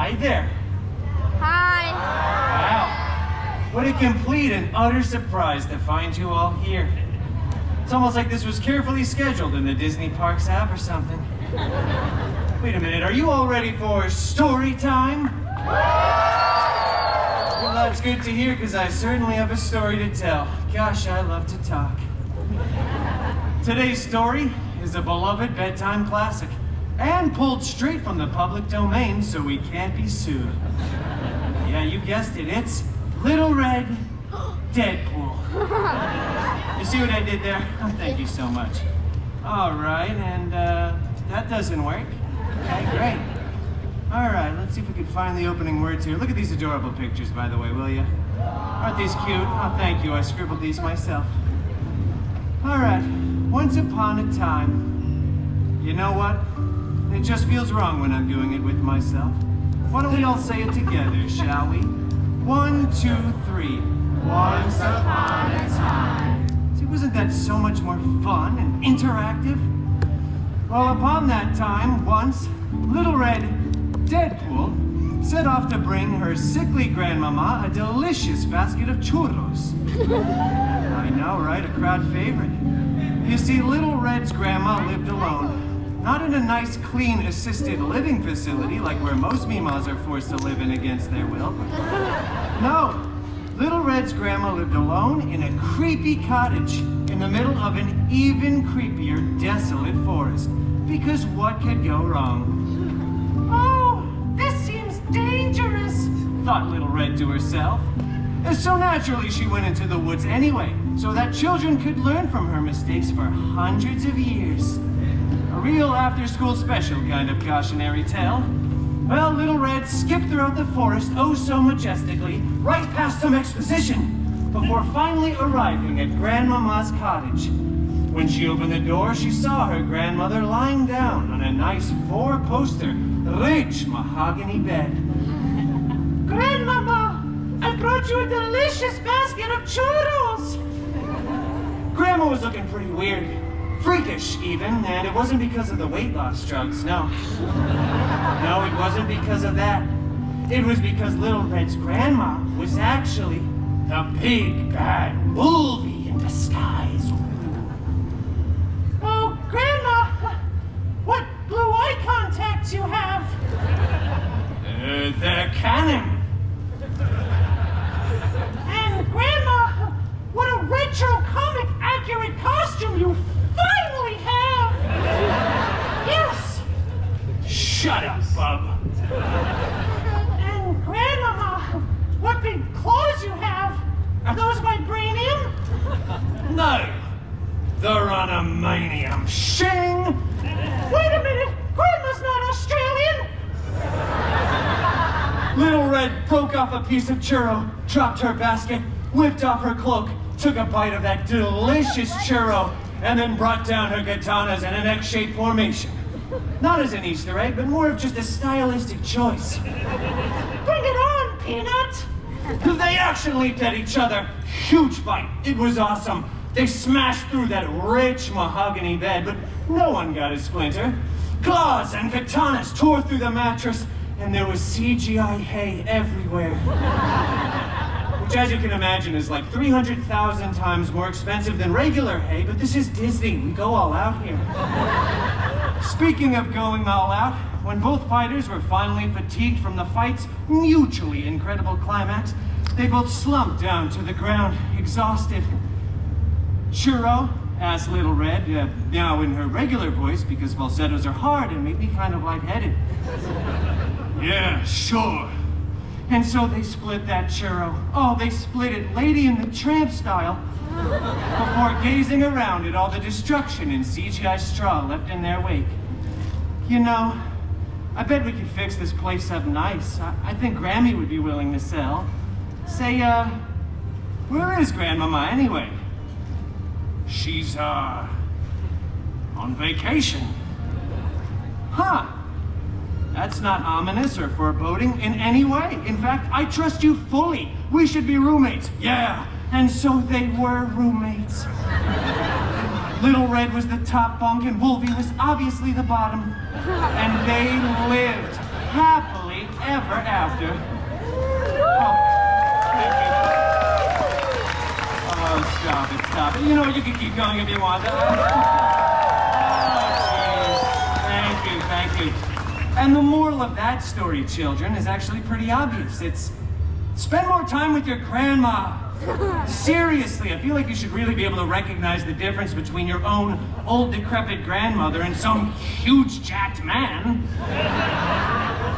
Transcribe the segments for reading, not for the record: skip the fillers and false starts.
Hi there. Hi. Wow. What a complete and utter surprise to find you all here. It's almost like this was carefully scheduled in the Disney Parks app or something. Wait a minute, are you all ready for story time? Well, that's good to hear, because I certainly have a story to tell. Gosh, I love to talk. Today's story is a beloved bedtime classic, and pulled straight from the public domain, so we can't be sued. Yeah, you guessed it, it's Little Red Deadpool. You see what I did there? Oh, thank you so much. All right, and that doesn't work. Okay, great. All right, let's see if we can find the opening words here. Look at these adorable pictures, by the way, will you? Aren't these cute? Oh, thank you. I scribbled these myself. All right, once upon a time. You know what? It just feels wrong when I'm doing it with myself. Why don't we all say it together, shall we? 1, 2, 3. Once upon a time. See, wasn't that so much more fun and interactive? Well, upon that time, once, Little Red Deadpool set off to bring her sickly grandmama a delicious basket of churros. I know, right? A crowd favorite. You see, Little Red's grandma lived alone. Not in a nice, clean, assisted living facility like where most Mimas are forced to live in against their will. No, Little Red's grandma lived alone in a creepy cottage in the middle of an even creepier, desolate forest. Because what could go wrong? Oh, this seems dangerous, thought Little Red to herself. And so naturally she went into the woods anyway, so that children could learn from her mistakes for hundreds of years. A real after-school special kind of cautionary tale. Well, Little Red skipped throughout the forest oh so majestically, right past some exposition, before finally arriving at Grandmama's cottage. When she opened the door, she saw her grandmother lying down on a nice 4-poster, rich mahogany bed. Grandmama, I brought you a delicious basket of churros! Grandma was looking pretty weird. Freakish, even, and it wasn't because of the weight loss drugs, no. No, it wasn't because of that. It was because Little Red's grandma was actually the big bad Wolverine in disguise. Oh, Grandma, what blue eye contacts you have? They're canon. And Grandma, what a retro comic accurate costume you finally have! Yes! Shut up, bub. And Grandmama, what big claws you have! Are those vibranium? No, they're unamanium. Shing! Wait a minute, Grandma's not Australian! Little Red broke off a piece of churro, dropped her basket, whipped off her cloak, took a bite of that delicious churro, and then brought down her katanas in an X-shaped formation. Not as an Easter egg, but more of just a stylistic choice. Bring it on, Peanut! They action leaped at each other. Huge fight. It was awesome. They smashed through that rich mahogany bed, but no one got a splinter. Claws and katanas tore through the mattress, and there was CGI hay everywhere. Which, as you can imagine, is like 300,000 times more expensive than regular hay, but this is Disney. We go all out here. Speaking of going all out, when both fighters were finally fatigued from the fight's mutually incredible climax, they both slumped down to the ground, exhausted. Churro, asked Little Red, now in her regular voice, because falsettos are hard and make me kind of lightheaded. Yeah, sure. And so they split that churro. Oh, they split it Lady and the Tramp style, before gazing around at all the destruction and CGI straw left in their wake. You know, I bet we could fix this place up nice. I think Grammy would be willing to sell. Say, where is Grandmama anyway? She's, on vacation. Huh. That's not ominous or foreboding in any way. In fact, I trust you fully. We should be roommates. Yeah. And so they were roommates. Little Red was the top bunk and Wolvie was obviously the bottom. And they lived happily ever after. Oh, thank you. Oh, stop it. You know, you can keep going if you want. Oh, jeez. Thank you. And the moral of that story, children, is actually pretty obvious. It's spend more time with your grandma. Seriously, I feel like you should really be able to recognize the difference between your own old decrepit grandmother and some huge jacked man.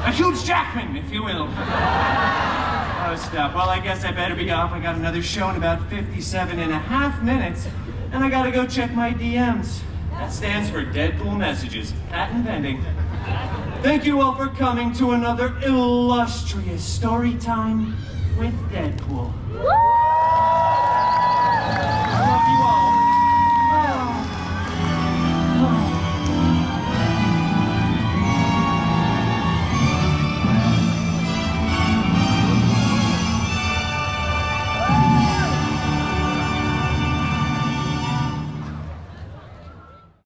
A huge jackman, if you will. Oh, stop. Well, I guess I better be off. I got another show in about 57.5 minutes, and I gotta go check my DMs. That stands for Deadpool Messages, patent pending. Thank you all for coming to another illustrious story time with Deadpool. Woo!